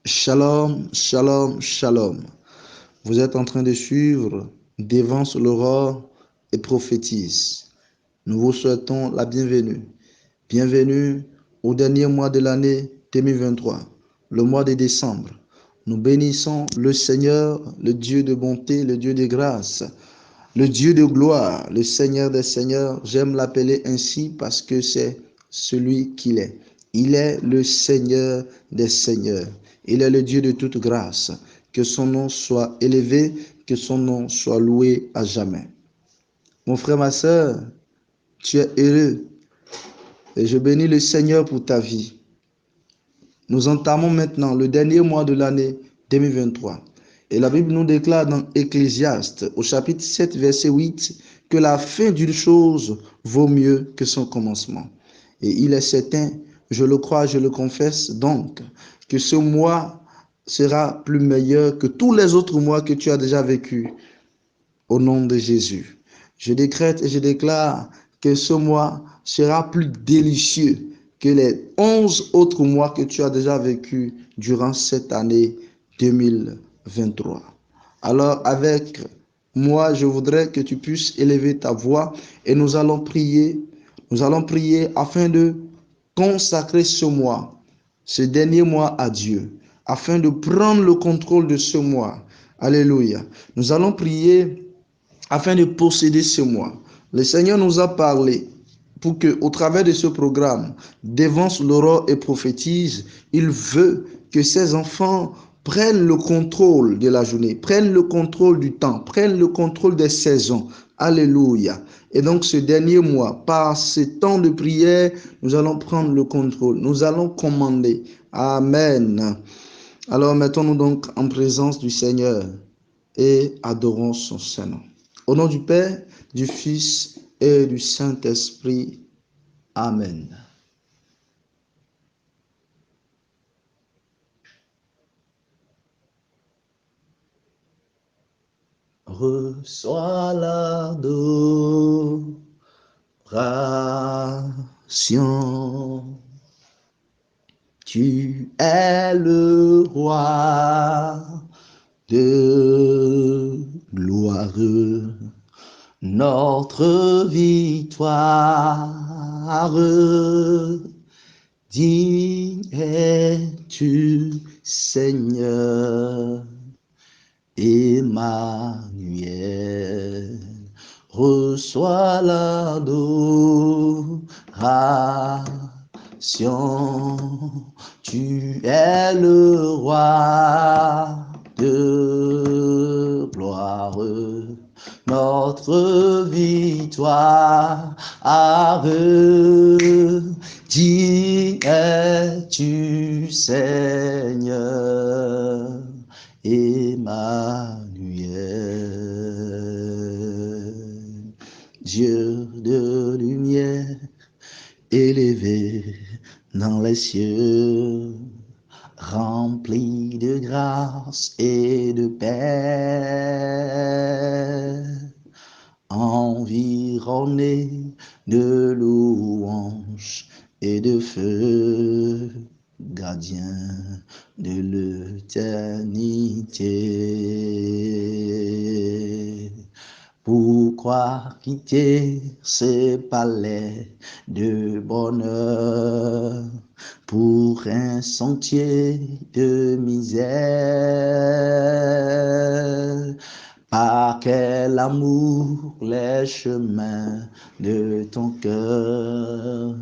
Shalom, shalom, shalom. Vous êtes en train de suivre Dévance l'aurore et prophétise. Nous vous souhaitons la bienvenue. Bienvenue au dernier mois de l'année 2023, le mois de décembre. Nous bénissons le Seigneur, le Dieu de bonté, le Dieu de grâce, le Dieu de gloire, le Seigneur des seigneurs. J'aime l'appeler ainsi parce que c'est celui qu'il est. Il est le Seigneur des seigneurs. Il est le Dieu de toute grâce. Que son nom soit élevé, que son nom soit loué à jamais. Mon frère, ma soeur, tu es heureux et je bénis le Seigneur pour ta vie. Nous entamons maintenant le dernier mois de l'année 2023. Et la Bible nous déclare dans Ecclésiaste, au chapitre 7, verset 8, que la fin d'une chose vaut mieux que son commencement. Et il est certain, je le crois, je le confesse donc, que ce mois sera plus meilleur que tous les autres mois que tu as déjà vécu au nom de Jésus. Je décrète et je déclare que ce mois sera plus délicieux que les 11 autres mois que tu as déjà vécu durant cette année 2023. Alors avec moi, je voudrais que tu puisses élever ta voix et nous allons prier. Nous allons prier afin de consacrer ce mois, ce dernier mois à Dieu, afin de prendre le contrôle de ce mois. Alléluia. Nous allons prier afin de posséder ce mois. Le Seigneur nous a parlé pour que, au travers de ce programme, Dévance l'aurore et prophétise, il veut que ses enfants prennent le contrôle de la journée, prennent le contrôle du temps, prennent le contrôle des saisons. Alléluia. Et donc ce dernier mois, par ce temps de prière, nous allons prendre le contrôle, nous allons commander. Amen. Alors mettons-nous donc en présence du Seigneur et adorons son Saint-Nom. Au nom du Père, du Fils et du Saint-Esprit. Amen. Reçois l'adoration. Tu es le roi de gloire. Notre victoire, digne es-tu, Seigneur, Emmanuel. Reçois l'adoration, tu es le roi de gloire. Notre victoire, digne es-tu, Seigneur, Emmanuel. Dieu de lumière, élevé dans les cieux, rempli de grâce et de paix, environné de louanges et de feu, gardien de l'éternité. Pourquoi quitter ces palais de bonheur pour un sentier de misère? Par quel amour les chemins de ton cœur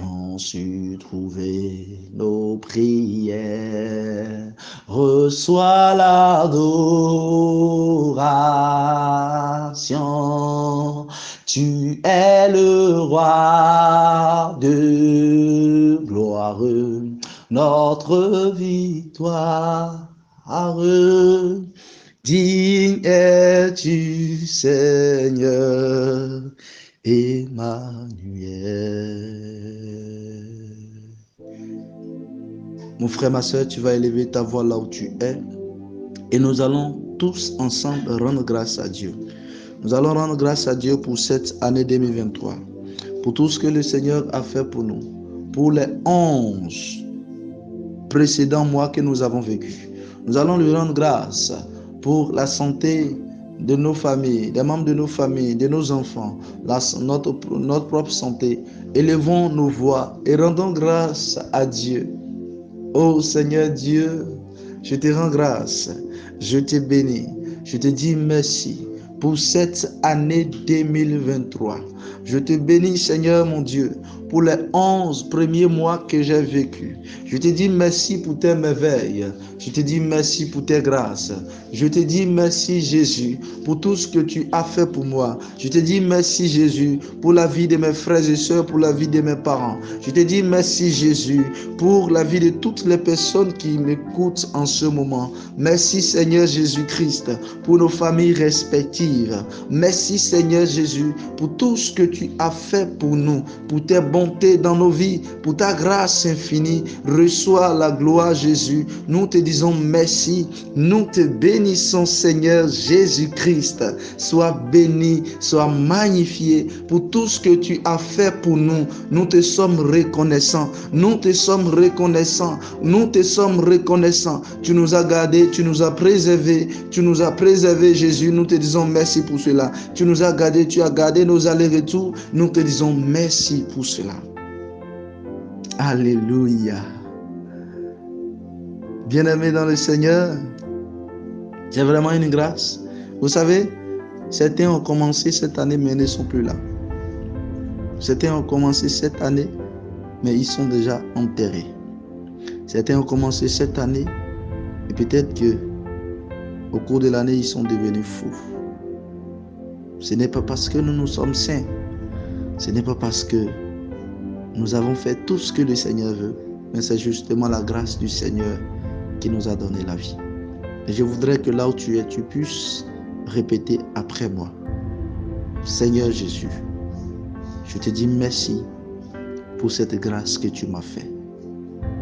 ont su trouver nos prières. Reçois l'adoration. Tu es le roi de gloire, notre victoire. Digne es-tu, Seigneur, Emmanuel. Mon frère, ma soeur, tu vas élever ta voix là où tu es et nous allons tous ensemble rendre grâce à Dieu. Nous allons rendre grâce à Dieu pour cette année 2023, pour tout ce que le Seigneur a fait pour nous, pour les 11 précédents mois que nous avons vécus. Nous allons lui rendre grâce pour la santé de nos familles, des membres de nos familles, de nos enfants, notre propre santé. Élevons nos voix et rendons grâce à Dieu. Ô Seigneur Dieu, je te rends grâce, je te bénis, je te dis merci pour cette année 2023. Je te bénis, Seigneur mon Dieu, pour les 11 premiers mois que j'ai vécus. Je te dis merci pour tes merveilles. Je te dis merci pour tes grâces. Je te dis merci, Jésus, pour tout ce que tu as fait pour moi. Je te dis merci, Jésus, pour la vie de mes frères et sœurs, pour la vie de mes parents. Je te dis merci, Jésus, pour la vie de toutes les personnes qui m'écoutent en ce moment. Merci, Seigneur Jésus-Christ, pour nos familles respectives. Merci, Seigneur Jésus, pour tout ce que tu as fait pour nous, pour tes bontés dans nos vies, pour ta grâce infinie. Reçois la gloire, Jésus. Nous te disons merci. Nous te bénissons, Seigneur Jésus-Christ. Sois béni, sois magnifié pour tout ce que tu as fait pour nous. Nous te sommes reconnaissants. Nous te sommes reconnaissants. Nous te sommes reconnaissants. Tu nous as gardés, tu nous as préservés. Tu nous as préservés, Jésus. Nous te disons merci pour cela. Tu nous as gardés, tu as gardé nos allers-retours. Nous te disons merci pour cela. Alléluia. Bien-aimés dans le Seigneur, c'est vraiment une grâce. Vous savez, certains ont commencé cette année, mais ne sont plus là. Certains ont commencé cette année, mais ils sont déjà enterrés. Certains ont commencé cette année, et peut-être que au cours de l'année, ils sont devenus fous. Ce n'est pas parce que nous sommes saints. Ce n'est pas parce que nous avons fait tout ce que le Seigneur veut, mais c'est justement la grâce du Seigneur qui nous a donné la vie. Et je voudrais que là où tu es, tu puisses répéter après moi. Seigneur Jésus, je te dis merci pour cette grâce que tu m'as faite.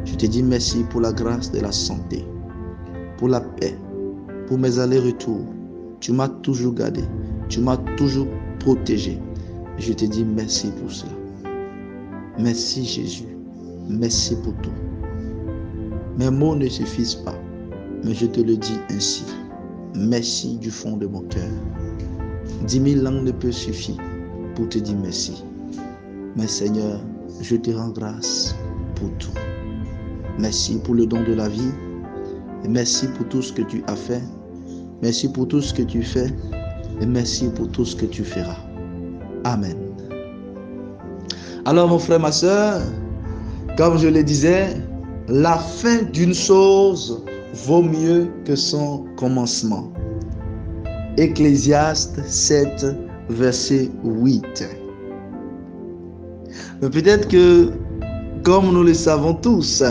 Je te dis merci pour la grâce de la santé, pour la paix, pour mes allers-retours. Tu m'as toujours gardé, tu m'as toujours protégé. Je te dis merci pour cela. Merci Jésus, merci pour tout. Mes mots ne suffisent pas, mais je te le dis ainsi. Merci du fond de mon cœur. 10 000 langues ne peuvent suffire pour te dire merci. Mais Seigneur, je te rends grâce pour tout. Merci pour le don de la vie. Et merci pour tout ce que tu as fait. Merci pour tout ce que tu fais. Et merci pour tout ce que tu feras. Amen. Alors mon frère, ma soeur, comme je le disais, la fin d'une chose vaut mieux que son commencement. Ecclésiaste 7, verset 8. Mais peut-être que, comme nous le savons tous,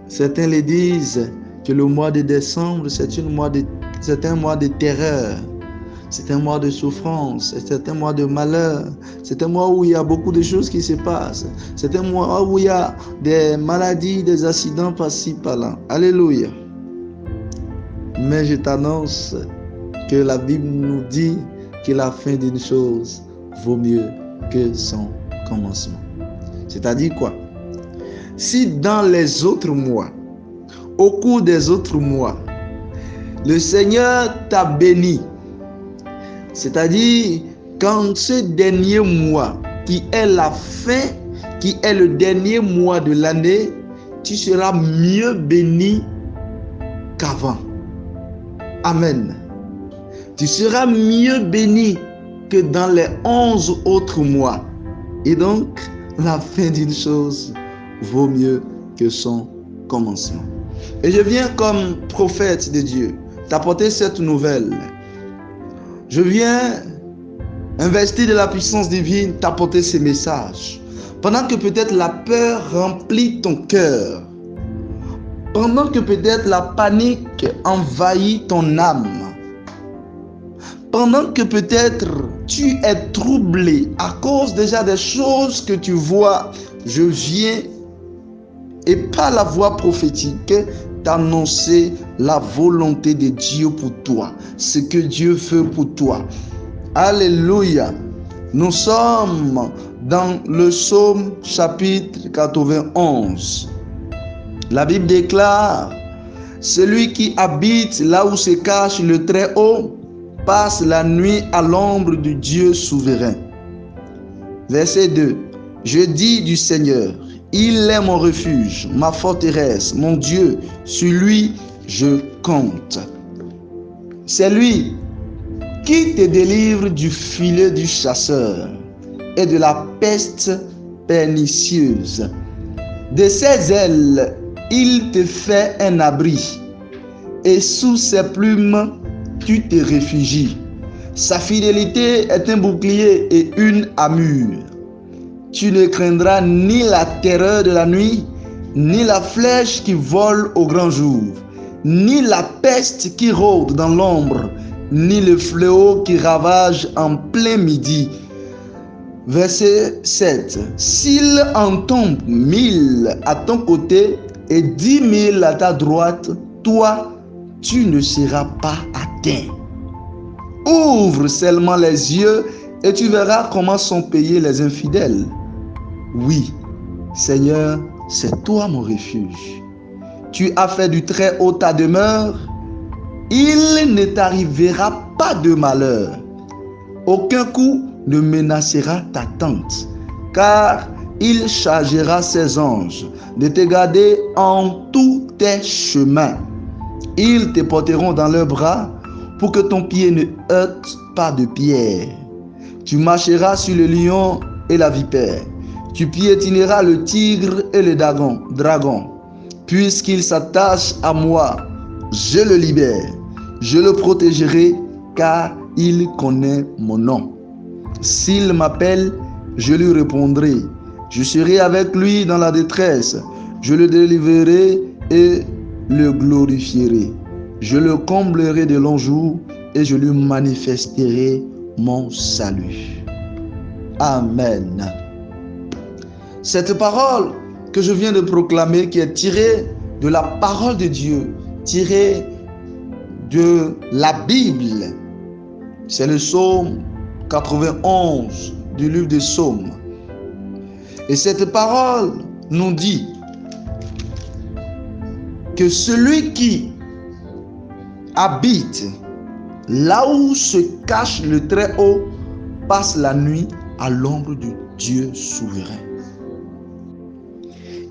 certains le disent que le mois de décembre, c'est un mois de terreur. C'est un mois de souffrance, c'est un mois de malheur, c'est un mois où il y a beaucoup de choses qui se passent, c'est un mois où il y a des maladies, des accidents par-ci, par-là. Alléluia. Mais je t'annonce que la Bible nous dit que la fin d'une chose vaut mieux que son commencement. C'est-à-dire quoi? Si dans les autres mois, au cours des autres mois, le Seigneur t'a béni, c'est-à-dire, quand ce dernier mois, qui est la fin, qui est le dernier mois de l'année, tu seras mieux béni qu'avant. Amen. Tu seras mieux béni que dans les 11 autres mois. Et donc, la fin d'une chose vaut mieux que son commencement. Et je viens comme prophète de Dieu t'apporter cette nouvelle. Je viens investir de la puissance divine, t'apporter ces messages. Pendant que peut-être la peur remplit ton cœur, pendant que peut-être la panique envahit ton âme, pendant que peut-être tu es troublé à cause déjà des choses que tu vois, je viens et par la voix prophétique t'annoncer la volonté de Dieu pour toi, ce que Dieu veut pour toi. Alléluia. Nous sommes dans le psaume chapitre 91. La Bible déclare, celui qui habite là où se cache le Très-Haut passe la nuit à l'ombre du Dieu souverain. Verset 2. Je dis du Seigneur, il est mon refuge, ma forteresse, mon Dieu, sur lui je compte. C'est lui qui te délivre du filet du chasseur et de la peste pernicieuse. De ses ailes, il te fait un abri, et sous ses plumes, tu te réfugies. Sa fidélité est un bouclier et une armure. Tu ne craindras ni la terreur de la nuit, ni la flèche qui vole au grand jour, ni la peste qui rôde dans l'ombre, ni le fléau qui ravage en plein midi. Verset 7. S'il en tombe 1000 à ton côté et 10 000 à ta droite, toi, tu ne seras pas atteint. Ouvre seulement les yeux et tu verras comment sont payés les infidèles. Oui, Seigneur, c'est toi mon refuge. Tu as fait du Très-Haut ta demeure. Il ne t'arrivera pas de malheur. Aucun coup ne menacera ta tente, car il chargera ses anges de te garder en tous tes chemins. Ils te porteront dans leurs bras pour que ton pied ne heurte pas de pierre. Tu marcheras sur le lion et la vipère. Tu piétineras le tigre et le dragon. Puisqu'il s'attache à moi, je le libère. Je le protégerai car il connaît mon nom. S'il m'appelle, je lui répondrai. Je serai avec lui dans la détresse. Je le délivrerai et le glorifierai. Je le comblerai de longs jours et je lui manifesterai mon salut. Amen. Cette parole que je viens de proclamer, qui est tirée de la parole de Dieu, tirée de la Bible, c'est le psaume 91 du livre des psaumes. Et cette parole nous dit que celui qui habite là où se cache le Très-Haut passe la nuit à l'ombre du Dieu souverain.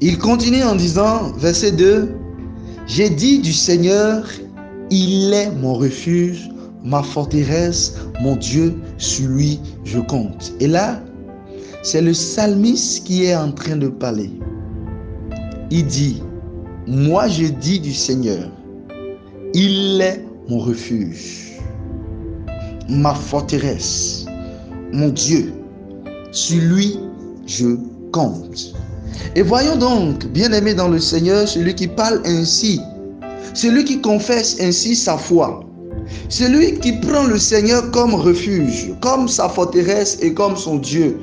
Il continue en disant, verset 2, j'ai dit du Seigneur, il est mon refuge, ma forteresse, mon Dieu, sur lui je compte. Et là, c'est le psalmiste qui est en train de parler. Il dit, moi je dis du Seigneur, il est mon refuge, ma forteresse, mon Dieu, sur lui je compte. Et voyons donc, bien-aimé dans le Seigneur, celui qui parle ainsi, celui qui confesse ainsi sa foi, celui qui prend le Seigneur comme refuge, comme sa forteresse et comme son Dieu,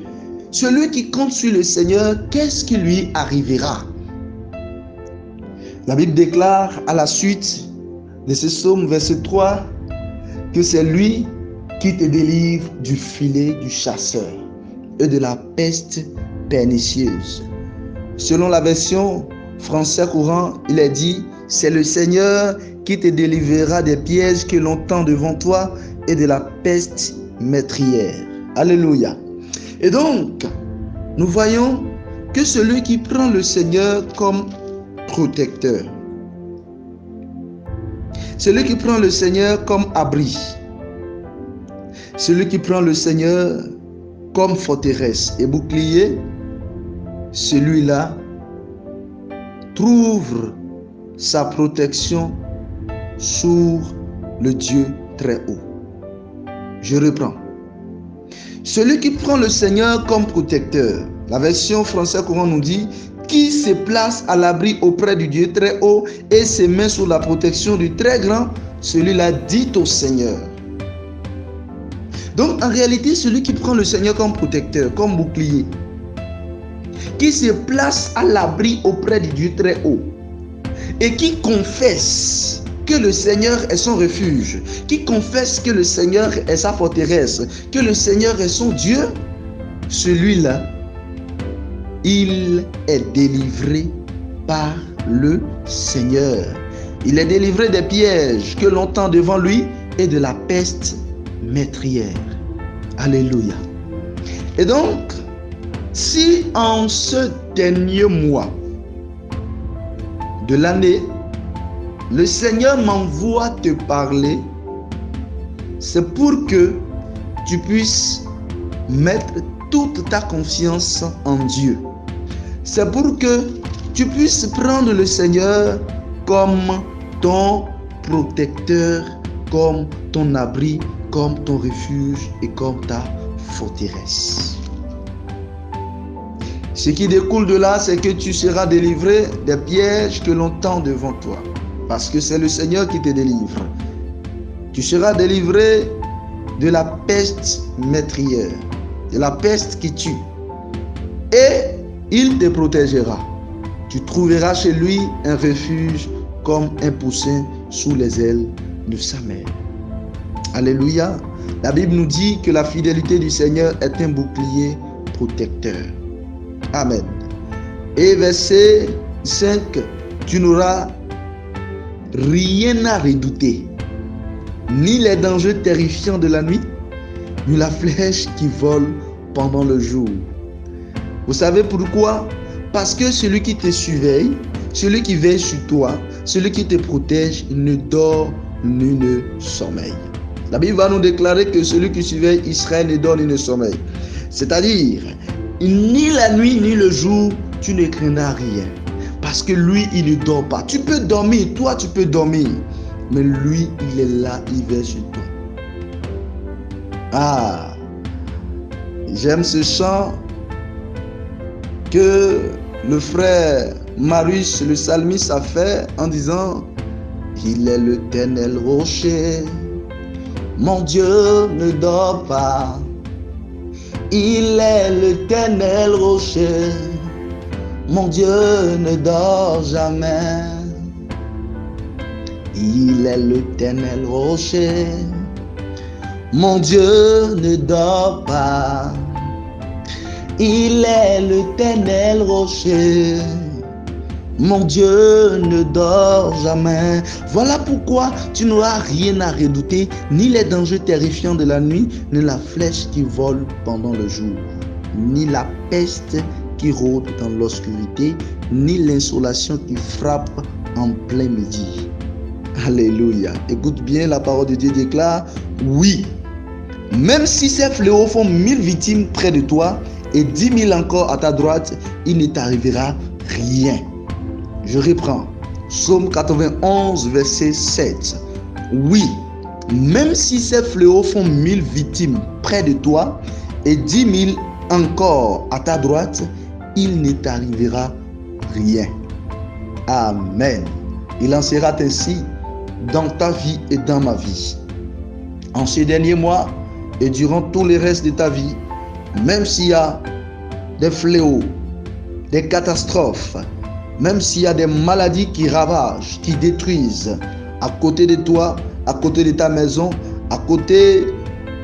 celui qui compte sur le Seigneur, qu'est-ce qui lui arrivera? La Bible déclare à la suite de ce psaume, verset 3, que c'est lui qui te délivre du filet du chasseur et de la peste pernicieuse. Selon la version français courant, il est dit, c'est le Seigneur qui te délivrera des pièges que l'on tend devant toi et de la peste meurtrière. Alléluia. Et donc, nous voyons que celui qui prend le Seigneur comme protecteur, celui qui prend le Seigneur comme abri, celui qui prend le Seigneur comme forteresse et bouclier, celui-là trouve sa protection sur le Dieu très haut. Je reprends. Celui qui prend le Seigneur comme protecteur, la version française courant nous dit, qui se place à l'abri auprès du Dieu très haut et se met sous la protection du très grand, celui-là dit au Seigneur. Donc en réalité, celui qui prend le Seigneur comme protecteur, comme bouclier, qui se place à l'abri auprès du Dieu très haut et qui confesse que le Seigneur est son refuge, qui confesse que le Seigneur est sa forteresse, que le Seigneur est son Dieu, celui-là, il est délivré par le Seigneur. Il est délivré des pièges que l'on tend devant lui et de la peste meurtrière. Alléluia. Et donc, si en ce dernier mois de l'année, le Seigneur m'envoie te parler, c'est pour que tu puisses mettre toute ta confiance en Dieu. C'est pour que tu puisses prendre le Seigneur comme ton protecteur, comme ton abri, comme ton refuge et comme ta forteresse. Ce qui découle de là, c'est que tu seras délivré des pièges que l'on tend devant toi. Parce que c'est le Seigneur qui te délivre. Tu seras délivré de la peste meurtrière, de la peste qui tue. Et il te protégera. Tu trouveras chez lui un refuge comme un poussin sous les ailes de sa mère. Alléluia. La Bible nous dit que la fidélité du Seigneur est un bouclier protecteur. Amen. Et verset 5, tu n'auras rien à redouter, ni les dangers terrifiants de la nuit, ni la flèche qui vole pendant le jour. Vous savez pourquoi? Parce que celui qui te surveille, celui qui veille sur toi, celui qui te protège, ne dort ni ne sommeille. La Bible va nous déclarer que celui qui surveille Israël ne dort ni ne sommeille. C'est-à-dire, ni la nuit ni le jour, tu ne craindras rien. Parce que lui, il ne dort pas. Tu peux dormir, toi tu peux dormir. Mais lui, il est là, il veille sur toi. Ah, j'aime ce chant que le frère Marius, le psalmiste, a fait en disant: il est l'éternel rocher, mon Dieu ne dort pas. Il est l'éternel rocher, mon Dieu ne dort jamais. Il est l'éternel rocher, mon Dieu ne dort pas. Il est l'éternel rocher, mon Dieu ne dort jamais. Voilà pourquoi tu n'auras rien à redouter, ni les dangers terrifiants de la nuit, ni la flèche qui vole pendant le jour, ni la peste qui rôde dans l'obscurité, ni l'insolation qui frappe en plein midi. Alléluia. Écoute bien, la parole de Dieu déclare: oui, même si ces fléaux font 1000 victimes près de toi et 10 000 encore à ta droite, il ne t'arrivera rien. Je reprends. Psaume 91, verset 7. Oui, même si ces fléaux font 1000 victimes près de toi et 10 000 encore à ta droite, il ne t'arrivera rien. Amen. Il en sera ainsi dans ta vie et dans ma vie. En ces derniers mois et durant tout le reste de ta vie, même s'il y a des fléaux, des catastrophes, même s'il y a des maladies qui ravagent, qui détruisent à côté de toi, à côté de ta maison, à côté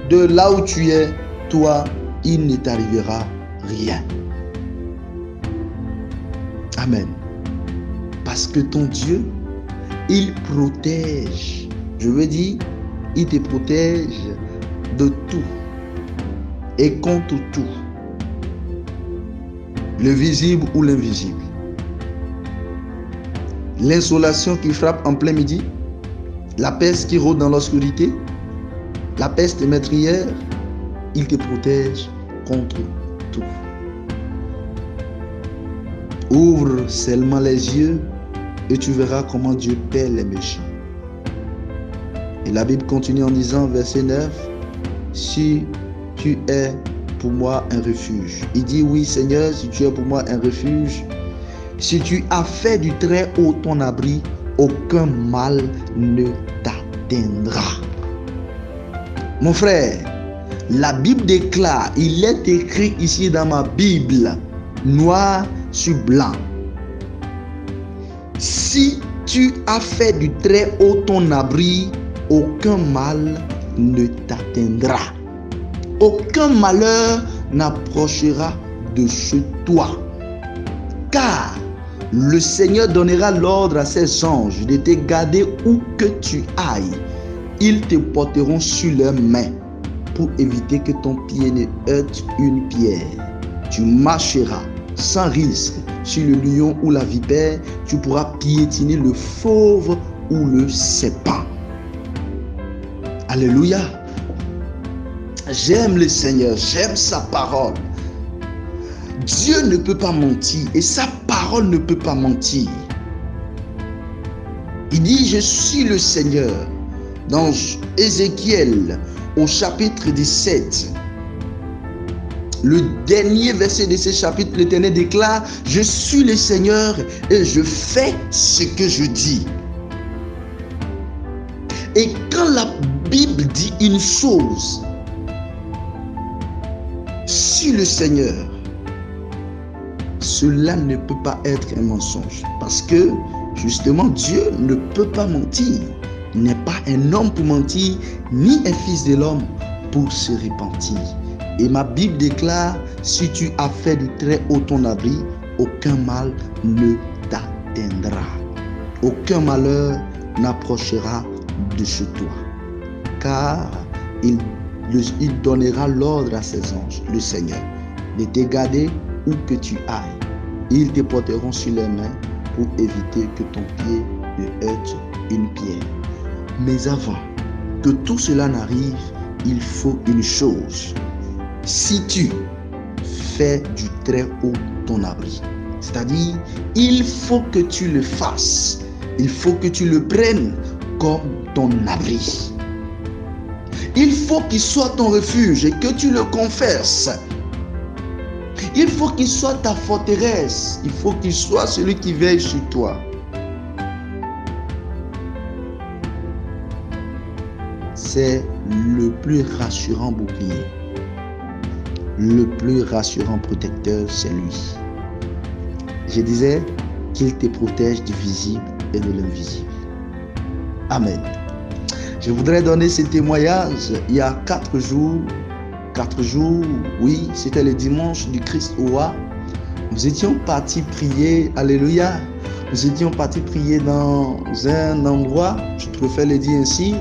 de là où tu es, toi, il ne t'arrivera rien. Amen. Parce que ton Dieu, il protège. Je veux dire, il te protège de tout et contre tout. Le visible ou l'invisible. L'insolation qui frappe en plein midi, la peste qui rôde dans l'obscurité, la peste meurtrière, il te protège contre tout. Ouvre seulement les yeux et tu verras comment Dieu paie les méchants. Et la Bible continue en disant, verset 9, si tu es pour moi un refuge. Il dit, oui Seigneur, si tu es pour moi un refuge, si tu as fait du très haut ton abri, aucun mal ne t'atteindra. Mon frère, la Bible déclare, il est écrit ici dans ma Bible, noir sur blanc. Si tu as fait du très haut ton abri, aucun mal ne t'atteindra. Aucun malheur n'approchera de chez toi. Car Le Seigneur donnera l'ordre à ses anges de te garder où que tu ailles. Ils te porteront sur leurs mains pour éviter que ton pied ne heurte une pierre. Tu marcheras sans risque sur le lion ou la vipère. Tu pourras piétiner le fauve ou le serpent. Alléluia. J'aime le Seigneur, j'aime sa parole. Dieu ne peut pas mentir et sa parole ne peut pas mentir. Il dit, je suis le Seigneur. Dans Ézéchiel, au chapitre 17, le dernier verset de ce chapitre, l'Éternel déclare, je suis le Seigneur et je fais ce que je dis. Et quand la Bible dit une chose sur le Seigneur, cela ne peut pas être un mensonge. Parce que, justement, Dieu ne peut pas mentir. Il n'est pas un homme pour mentir, ni un fils de l'homme pour se repentir. Et ma Bible déclare, si tu as fait du très haut ton abri, aucun mal ne t'atteindra. Aucun malheur n'approchera de chez toi. Car il donnera l'ordre à ses anges, le Seigneur, de te garder où que tu ailles. Ils te porteront sur les mains pour éviter que ton pied ne heurte une pierre. Mais avant que tout cela n'arrive, il faut une chose. Si tu fais du très haut ton abri, c'est-à-dire, il faut que tu le fasses. Il faut que tu le prennes comme ton abri. Il faut qu'il soit ton refuge et que tu le confesses. Il faut qu'il soit ta forteresse. Il faut qu'il soit celui qui veille sur toi. C'est le plus rassurant bouclier. Le plus rassurant protecteur, c'est lui. Je disais qu'il te protège du visible et de l'invisible. Amen. Je voudrais donner ce témoignage il y a 4 jours. 4 jours, oui, c'était le dimanche du Christ Oua. Nous étions partis prier, alléluia. Nous étions partis prier dans un endroit, je préfère le dire ainsi.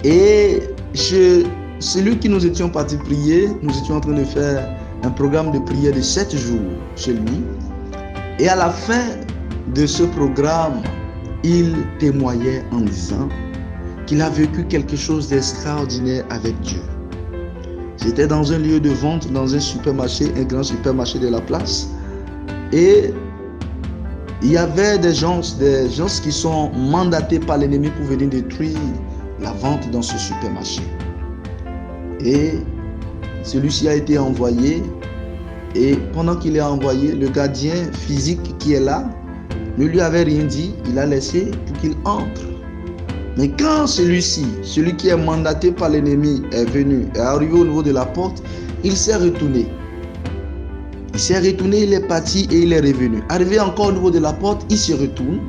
Et celui qui nous étions partis prier, nous étions en train de faire un programme de prière de 7 jours chez lui. Et à la fin de ce programme, il témoignait en disant qu'il a vécu quelque chose d'extraordinaire avec Dieu. J'étais dans un lieu de vente, dans un supermarché, un grand supermarché de la place. Et il y avait des gens qui sont mandatés par l'ennemi pour venir détruire la vente dans ce supermarché. Et celui-ci a été envoyé. Et pendant qu'il est envoyé, le gardien physique qui est là ne lui avait rien dit. Il a laissé pour qu'il entre. Mais quand celui-ci, celui qui est mandaté par l'ennemi, est venu, est arrivé au niveau de la porte, il s'est retourné. Il s'est retourné, il est parti et il est revenu. Arrivé encore au niveau de la porte, il se retourne.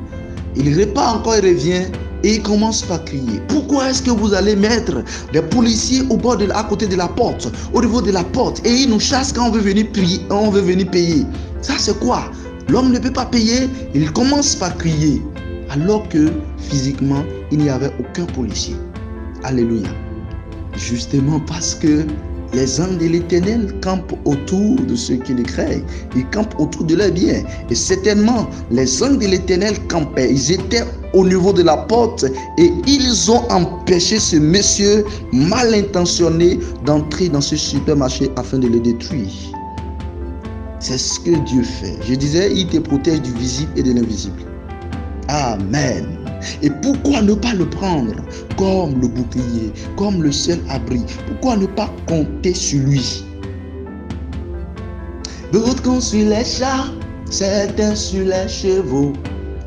Il repart encore, il revient et il commence par crier. Pourquoi est-ce que vous allez mettre des policiers à côté de la porte, au niveau de la porte, et ils nous chassent quand on veut venir prier, on veut venir payer? Ça c'est quoi? L'homme ne peut pas payer, il commence par crier. Alors que physiquement, il n'y avait aucun policier. Alléluia. Justement parce que les anges de l'Éternel campent autour de ceux qui le craignent. Ils campent autour de leurs biens. Et certainement, les anges de l'Éternel campaient. Ils étaient au niveau de la porte et ils ont empêché ce monsieur mal intentionné d'entrer dans ce supermarché afin de le détruire. C'est ce que Dieu fait. Je disais, il te protège du visible et de l'invisible. Amen. Et pourquoi ne pas le prendre comme le bouclier, comme le seul abri? Pourquoi ne pas compter sur lui? D'autres comptent sur les chats, certains sur les chevaux.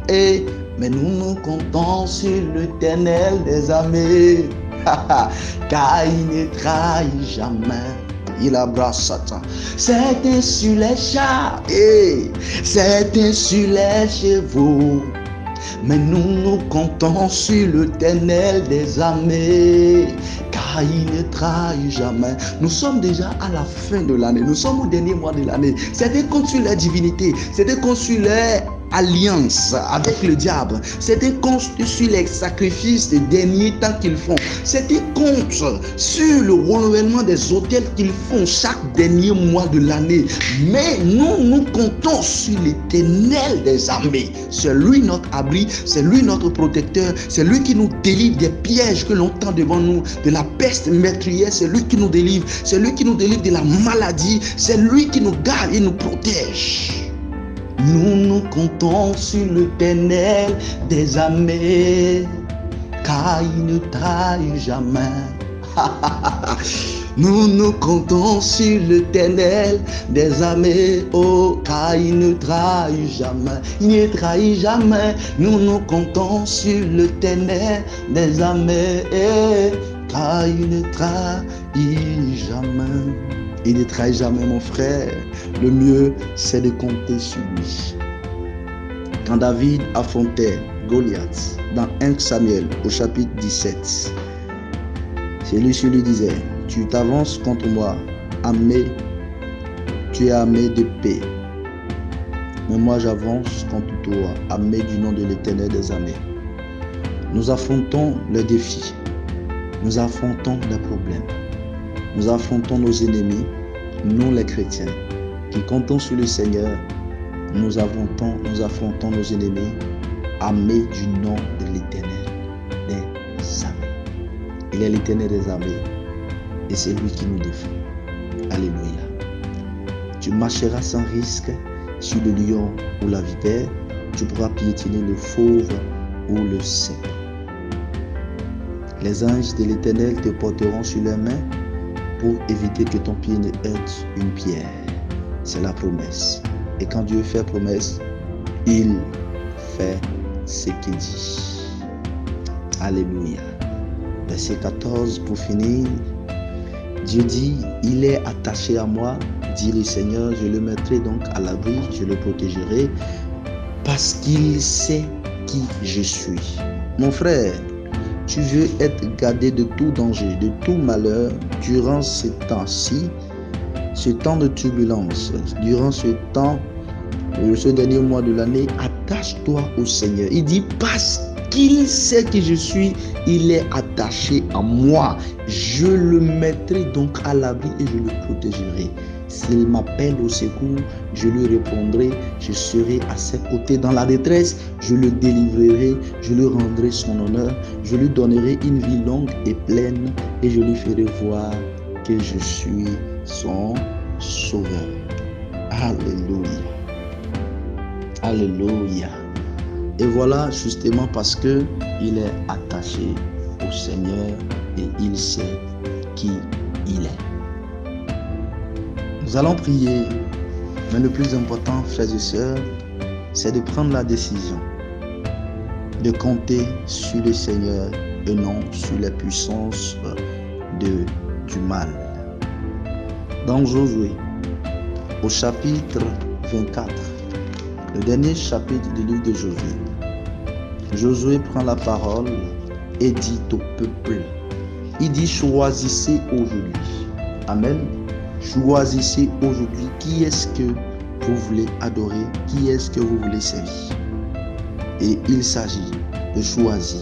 Mais nous comptons sur l'Éternel des armées. Car il ne trahit jamais. Il abrace Satan. Certains sur les chats, certains sur les chevaux. Mais nous comptons sur l'Éternel des armées, car car il ne trahit jamais. Nous sommes déjà à la fin de l'année. Nous sommes au dernier mois de l'année. Certains comptent sur leur divinité. Certains comptent sur leur alliance avec le diable. Certains comptent sur les sacrifices des derniers temps qu'ils font. Certains comptent sur le renouvellement des autels qu'ils font chaque dernier mois de l'année. Mais nous comptons sur l'Éternel des armées. C'est lui notre abri, c'est lui notre protecteur, c'est lui qui nous délivre des pièges que l'on tend devant nous, de la peste meurtrière, c'est lui qui nous délivre, c'est lui qui nous délivre de la maladie, c'est lui qui nous garde et nous protège. Nous comptons sur l'Éternel des armées, car il ne trahit jamais. Nous comptons sur l'Éternel des armées, oh, car il ne trahit jamais. Il ne trahit jamais. Nous comptons sur l'Éternel des armées, car il ne trahit jamais. Il ne trahit jamais, mon frère. Le mieux, c'est de compter sur lui. Quand David affrontait Goliath, dans 1 Samuel, au chapitre 17, celui-ci lui disait, tu t'avances contre moi, tu es armé de paix. Mais moi j'avance contre toi, armé du nom de l'Éternel des armées. Nous affrontons les défis, nous affrontons les problèmes, nous affrontons nos ennemis, nous les chrétiens, qui comptons sur le Seigneur, nous affrontons nos ennemis, armés du nom de l'Éternel des armées. Il est l'Éternel des armées et c'est lui qui nous défend. Alléluia. Tu marcheras sans risque sur le lion ou la vipère, tu pourras piétiner le fauve ou le serpent. Les anges de l'Éternel te porteront sur leurs mains pour éviter que ton pied ne heurte une pierre. C'est la promesse. Et quand Dieu fait promesse, il fait ce qu'il dit. Alléluia. Verset 14 pour finir. Dieu dit, il est attaché à moi, dit le Seigneur, je le mettrai donc à l'abri, je le protégerai, parce qu'il sait qui je suis. Mon frère, tu veux être gardé de tout danger, de tout malheur durant ce temps-ci, ce temps de turbulence, durant ce temps, ce dernier mois de l'année, attache-toi au Seigneur. Il dit, parce qu'il sait qui je suis, il est attaché à moi. Je le mettrai donc à l'abri et je le protégerai. S'il m'appelle au secours, je lui répondrai, je serai à ses côtés dans la détresse, je le délivrerai, je lui rendrai son honneur, je lui donnerai une vie longue et pleine et je lui ferai voir que je suis son sauveur. Alléluia. Alléluia. Et voilà justement parce que il est attaché au Seigneur et il sait qui il est. Nous allons prier, mais le plus important, frères et sœurs, c'est de prendre la décision de compter sur le Seigneur et non sur les puissances du mal. Dans Josué, au chapitre 24, le dernier chapitre du livre de Josué, Josué prend la parole et dit au peuple, il dit choisissez aujourd'hui. Amen. Choisissez aujourd'hui qui est-ce que vous voulez adorer, qui est-ce que vous voulez servir. Et il s'agit de choisir.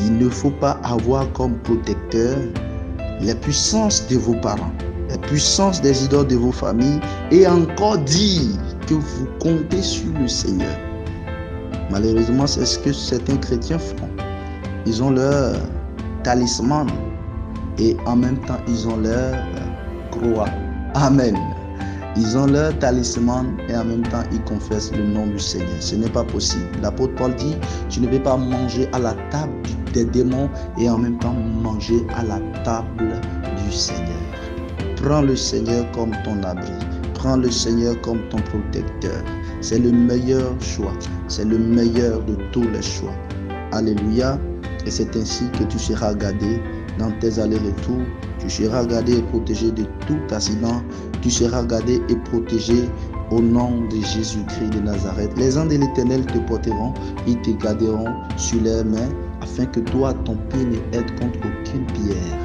Il ne faut pas avoir comme protecteur les puissances de vos parents, les puissances des idoles de vos familles et encore dire que vous comptez sur le Seigneur. Malheureusement, c'est ce que certains chrétiens font. Ils ont leur talisman et en même temps, ils ont leur croix. Amen. Ils ont leur talisman et en même temps, ils confessent le nom du Seigneur. Ce n'est pas possible. L'apôtre Paul dit, tu ne peux pas manger à la table des démons et en même temps manger à la table du Seigneur. Prends le Seigneur comme ton abri. Prends le Seigneur comme ton protecteur. C'est le meilleur choix. C'est le meilleur de tous les choix. Alléluia. Et c'est ainsi que tu seras gardé dans tes allers-retours. Tu seras gardé et protégé de tout accident. Tu seras gardé et protégé au nom de Jésus-Christ de Nazareth. Les anges de l'Éternel te porteront, ils te garderont sur leurs mains afin que toi, ton pied ne aide contre aucune pierre.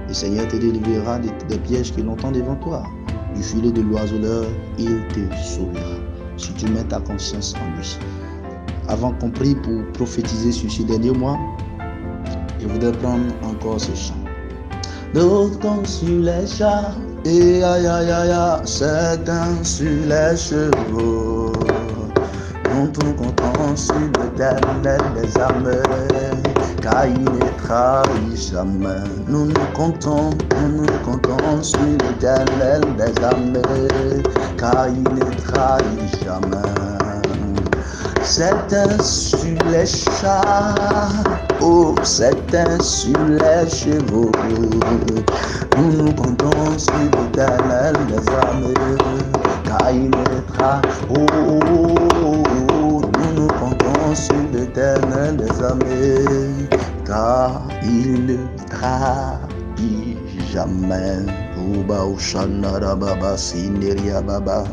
Le Seigneur te délivrera des pièges qui longtemps devant toi. Du filet de l'oiseleur, il te sauvera. Si tu mets ta conscience en lui. Avant qu'on prie pour prophétiser sur ce dernier mois, je voudrais prendre encore ce chant. D'autres comptent sur les chats, et aïe aïe aïe aïe, certains sur les chevaux. Nous comptons sur l'Éternel des armées, car il ne trahit jamais. Nous comptons sur l'Éternel des armées, car il ne trahit jamais. Certains sur les chats, oh, certains sur les chevaux. Nous comptons sur l'Éternel des armées, car il ne trahit. Nous comptons sur l'Éternel des armées, car il ne trahit jamais. Uba Ushanara Baba Sinderia Baba.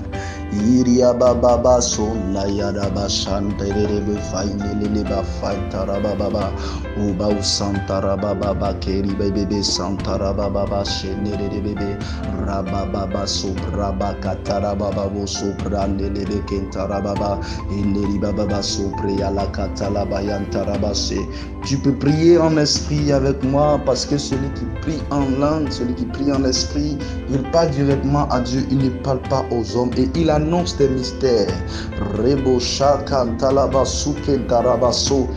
Iria baba sona yada bashanta rebe fainele ba faitara baba uba usantara baba keri bebe santara baba shenere bebe raba baba supra bakatara baba suprandele be kentara baba ineri baba supria la katala bayantara base. Tu peux prier en esprit avec moi parce que celui qui prie en langue, celui qui prie en esprit, il parle directement à Dieu, il ne parle pas aux hommes et il annonce des mystères. Rebo shakan talaba suke darabaso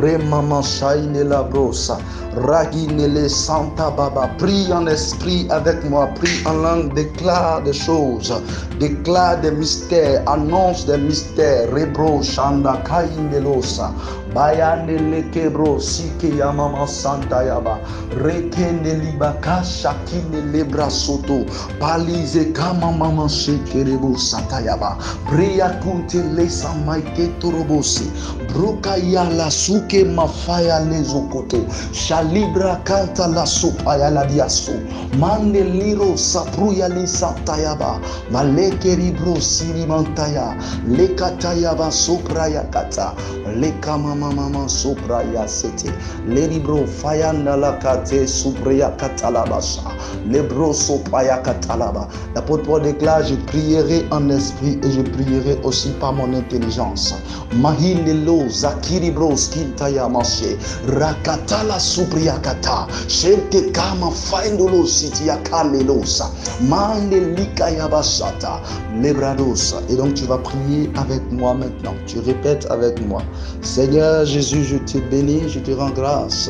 remama shaine la brosa ragine le santa baba. Prie en esprit avec moi, prie en langue, déclare des choses, déclare des mystères, annonce des mystères. Rebro shanda kaine losa bayane le kebro sike yamama santa yaba rekene libaka shakine lebra soto palize kama mama shekerebo satayaba bria kunte lesa maike torobosi broka ya la suke mafaya lezokoto shalibra kanta la sopa ya la diaso mande liro sapruya li satayaba maleke ribro sirimantaya lekatayaba sopra ya kata lekama mama sopra ya sete leribro fayanda la kate supreya katalabasha lebro sopaya katalaba. L'apôtre Paul déclare: je prierai en esprit et je prierai aussi par mon intelligence. Mahilelo zakiri bros kintaya mashe rakatala supriya kata shente kama faindolo siti yakalelosa mande lika yabashata lebradosa. Et donc tu vas prier avec moi maintenant. Tu répètes avec moi: Seigneur Jésus, je te bénis, je te rends grâce.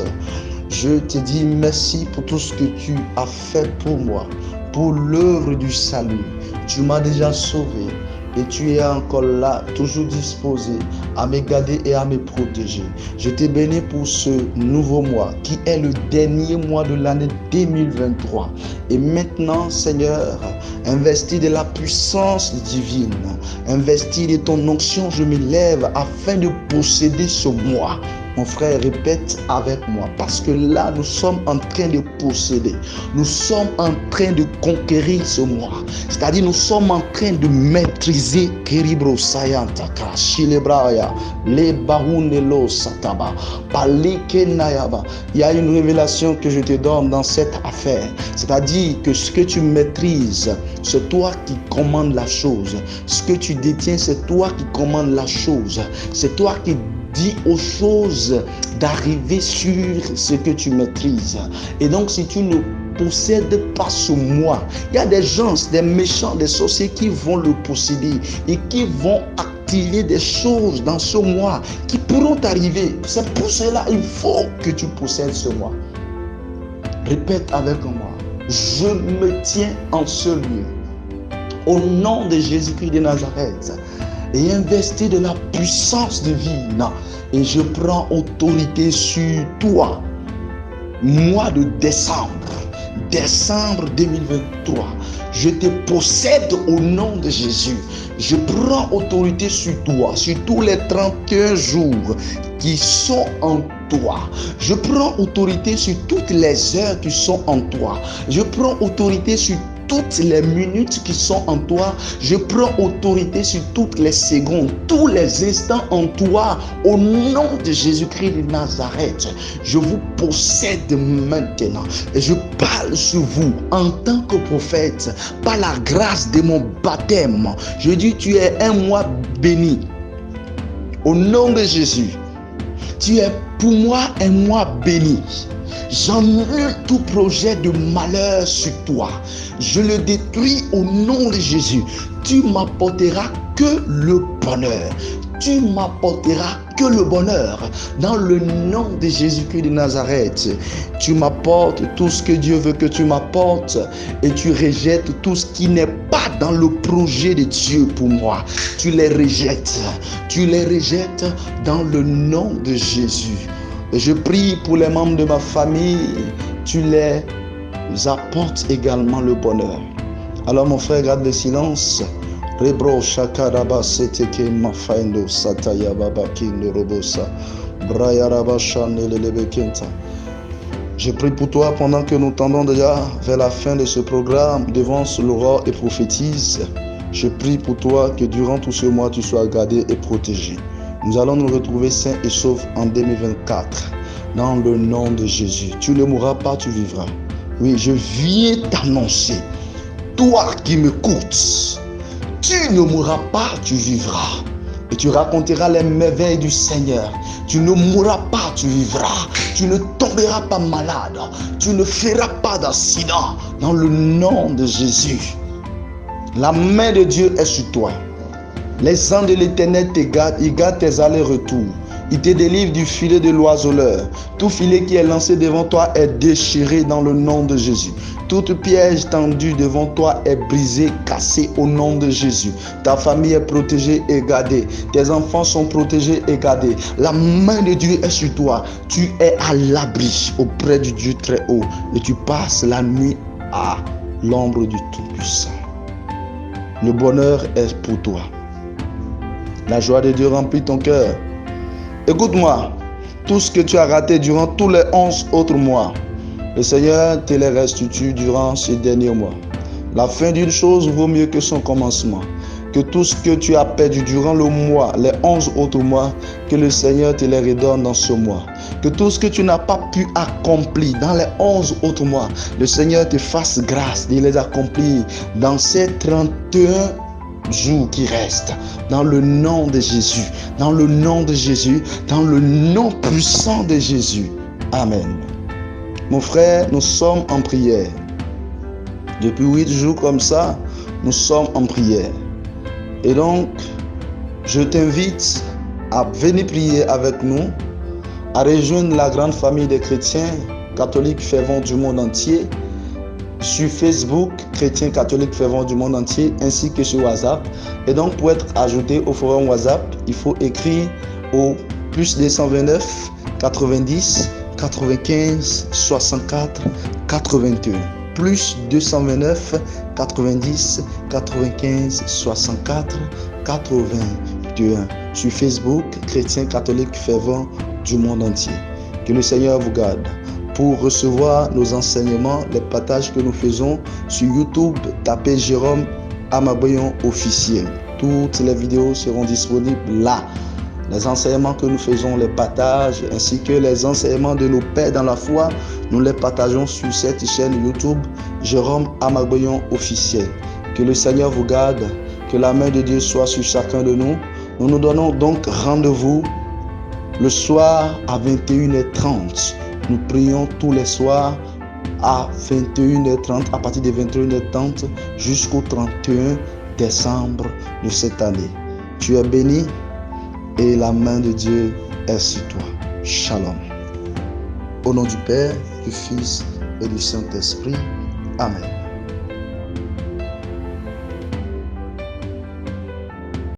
Je te dis merci pour tout ce que tu as fait pour moi, pour l'œuvre du salut. Tu m'as déjà sauvé et tu es encore là, toujours disposé à me garder et à me protéger. Je te bénis pour ce nouveau mois qui est le dernier mois de l'année 2023. Et maintenant, Seigneur, investis de la puissance divine, investis de ton onction, je me lève afin de posséder ce mois. Mon frère, répète avec moi, parce que là, nous sommes en train de posséder. Nous sommes en train de conquérir ce mois. C'est-à-dire, nous sommes en train de maîtriser Keribro Sayantaka, Shilebraya, Le Barunelo Sataba, Palike Nayaba. Il y a une révélation que je te donne dans cette affaire. C'est-à-dire que ce que tu maîtrises, c'est toi qui commandes la chose. Ce que tu détiens, c'est toi qui commandes la chose. C'est toi qui dis aux choses d'arriver sur ce que tu maîtrises. Et donc, si tu ne possèdes pas ce moi, il y a des gens, des méchants, des sorciers qui vont le posséder et qui vont activer des choses dans ce moi qui pourront arriver. C'est pour cela il faut que tu possèdes ce moi. Répète avec moi: je me tiens en ce lieu au nom de Jésus-Christ de Nazareth et investi de la puissance divine, et je prends autorité sur toi. Mois de décembre 2023, je te possède au nom de Jésus. Je prends autorité sur toi, sur tous les 31 jours qui sont en toi. Je prends autorité sur toutes les heures qui sont en toi. Je prends autorité sur toutes les minutes qui sont en toi. Je prends autorité sur toutes les secondes, tous les instants en toi. Au nom de Jésus-Christ de Nazareth, je vous possède maintenant et je parle sur vous en tant que prophète par la grâce de mon baptême. Je dis, tu es un mois béni. Au nom de Jésus, tu es pour moi un mois béni. J'annule tout projet de malheur sur toi. Je le détruis au nom de Jésus. Tu m'apporteras que le bonheur. Tu m'apporteras que le bonheur. Dans le nom de Jésus-Christ de Nazareth, tu m'apportes tout ce que Dieu veut que tu m'apportes et tu rejettes tout ce qui n'est pas dans le projet de Dieu pour moi. Tu les rejettes. Tu les rejettes dans le nom de Jésus. Et je prie pour les membres de ma famille, tu les apportes également le bonheur. Alors mon frère, garde le silence. Rebro shakaraba seteke mafaindo sataya baba kindo robosa brayaraba chanelelebekenta. Je prie pour toi pendant que nous tendons déjà vers la fin de ce programme, devance l'aurore et prophétise. Je prie pour toi que durant tout ce mois, tu sois gardé et protégé. Nous allons nous retrouver sains et saufs en 2024. Dans le nom de Jésus. Tu ne mourras pas, tu vivras. Oui, je viens t'annoncer. Toi qui m'écoutes, tu ne mourras pas, tu vivras. Et tu raconteras les merveilles du Seigneur. Tu ne mourras pas, tu vivras. Tu ne tomberas pas malade. Tu ne feras pas d'accident. Dans le nom de Jésus. La main de Dieu est sur toi. Les anges de l'Éternel te gardent, ils gardent tes allers-retours. Ils te délivrent du filet de l'oiseleur. Tout filet qui est lancé devant toi est déchiré dans le nom de Jésus. Toute piège tendue devant toi est brisée, cassée au nom de Jésus. Ta famille est protégée et gardée. Tes enfants sont protégés et gardés. La main de Dieu est sur toi. Tu es à l'abri auprès du Dieu très haut. Et tu passes la nuit à l'ombre du Tout-Puissant. Le bonheur est pour toi. La joie de Dieu remplit ton cœur. Écoute-moi, tout ce que tu as raté durant tous les 11 autres mois, le Seigneur te les restitue durant ces derniers mois. La fin d'une chose vaut mieux que son commencement. Que tout ce que tu as perdu durant le mois, les 11 autres mois, que le Seigneur te les redonne dans ce mois. Que tout ce que tu n'as pas pu accomplir dans les 11 autres mois, le Seigneur te fasse grâce de les accomplir dans ces 31 jours qui restent, dans le nom de Jésus, dans le nom de Jésus, dans le nom puissant de Jésus. Amen. Mon frère, nous sommes en prière. Depuis 8 jours comme ça, nous sommes en prière. Et donc, je t'invite à venir prier avec nous, à rejoindre la grande famille des chrétiens catholiques fervents du monde entier, sur Facebook, chrétiens catholiques fervents du monde entier, ainsi que sur WhatsApp. Et donc, pour être ajouté au forum WhatsApp, il faut écrire au plus 229 90 95 64 81. Plus 229 90 95 64 81. Sur Facebook, chrétiens catholiques fervents du monde entier. Que le Seigneur vous garde. Pour recevoir nos enseignements, les partages que nous faisons sur YouTube, tapez Jérôme Amaboyon officiel. Toutes les vidéos seront disponibles là. Les enseignements que nous faisons, les partages, ainsi que les enseignements de nos pères dans la foi, nous les partageons sur cette chaîne YouTube, Jérôme Amaboyon officiel. Que le Seigneur vous garde, que la main de Dieu soit sur chacun de nous. Nous nous donnons donc rendez-vous le soir à 21h30. Nous prions tous les soirs à 21h30, à partir de 21h30 jusqu'au 31 décembre de cette année. Tu es béni et la main de Dieu est sur toi. Shalom. Au nom du Père, du Fils et du Saint-Esprit. Amen.